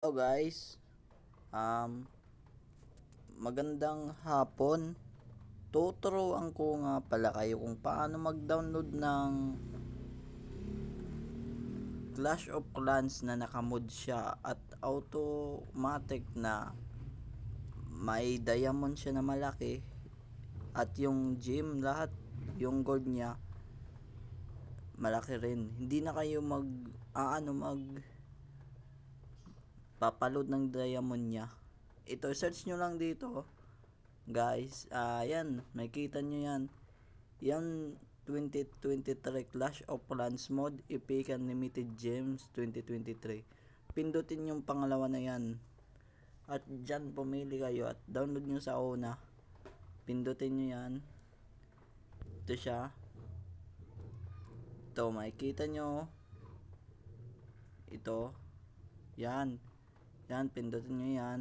Hello guys, um, magandang hapon. Tuturuan ko nga pala kayo kung paano mag-download ng Clash of Clans na nakamod siya at automatic na may diamond siya na malaki at yung gem lahat, yung gold niya malaki rin. Hindi na kayo mag papaload ng diamond niya. Ito, search nyo lang dito guys. Yan, makikita nyo yan. Yan 2023 Clash of Clans mod Epic Unlimited Gems 2023. Pindutin yung pangalawa na yan at dyan pumili kayo at download nyo sa una. Pindutin nyo yan. Ito siya. Ito, makikita nyo ito. Yan, pindutin nyo yan.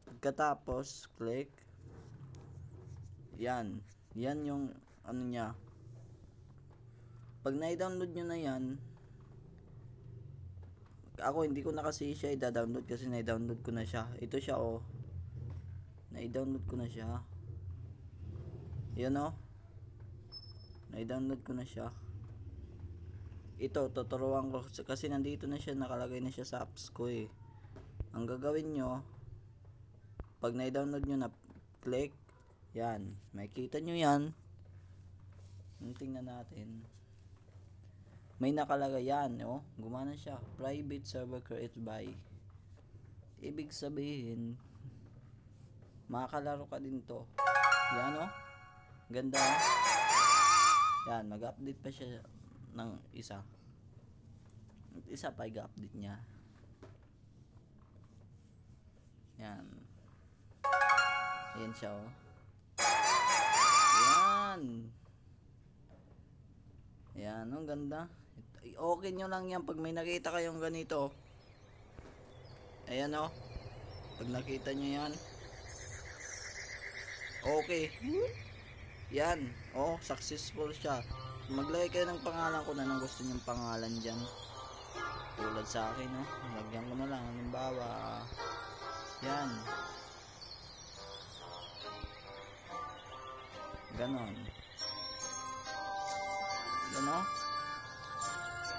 Pagkatapos click, yan yung ano nya. Pag na-download nyo na yan, ako hindi ko na kasi siya i-download kasi na-download ko na siya. Ito siya, oh, na-download ko na siya. Yan, oh, na-download ko na siya. Ito, tuturuan ko kasi nandito na siya, nakalagay na siya sa apps ko eh. Ang gagawin nyo, pag na-download nyo na, click, yan, makikita nyo yan. Tingnan natin. May nakalagay yan, oh, gumana siya. Private server created by. Ibig sabihin, makakalaro ka din to. Yan, oh, ganda. Yan, mag-update pa siya ng isa pa i-update niya. Yan, ayan siya, oh. Yan, ang ganda. Okay nyo lang yan pag may nakita kayong ganito. Ayan, oh, pag nakita nyo yan, okay, yan, oh, successful siya. Maglagay kayo ng pangalan ko na nang gusto nyong pangalan dyan. Tulad sa akin, no? Lagyan ko na lang. Halimbawa, yan. Ganon. Yan, no?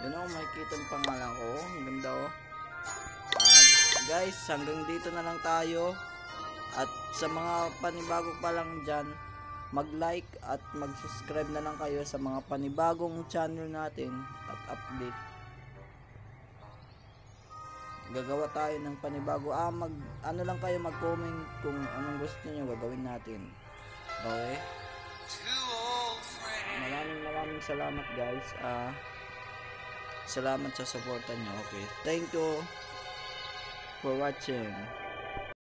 Yan, no? Makikita ang pangalan ko. Ang ganda, oh. Guys, hanggang dito na lang tayo. At sa mga panibago pa lang dyan, mag-like at mag-subscribe na lang kayo sa mga panibagong channel natin at update. Gagawa tayo ng panibago. Ano lang kayo, mag-comment kung anong gusto niyo gagawin natin. Okay? Maraming salamat guys. Salamat sa suporta niyo. Okay. Thank you for watching.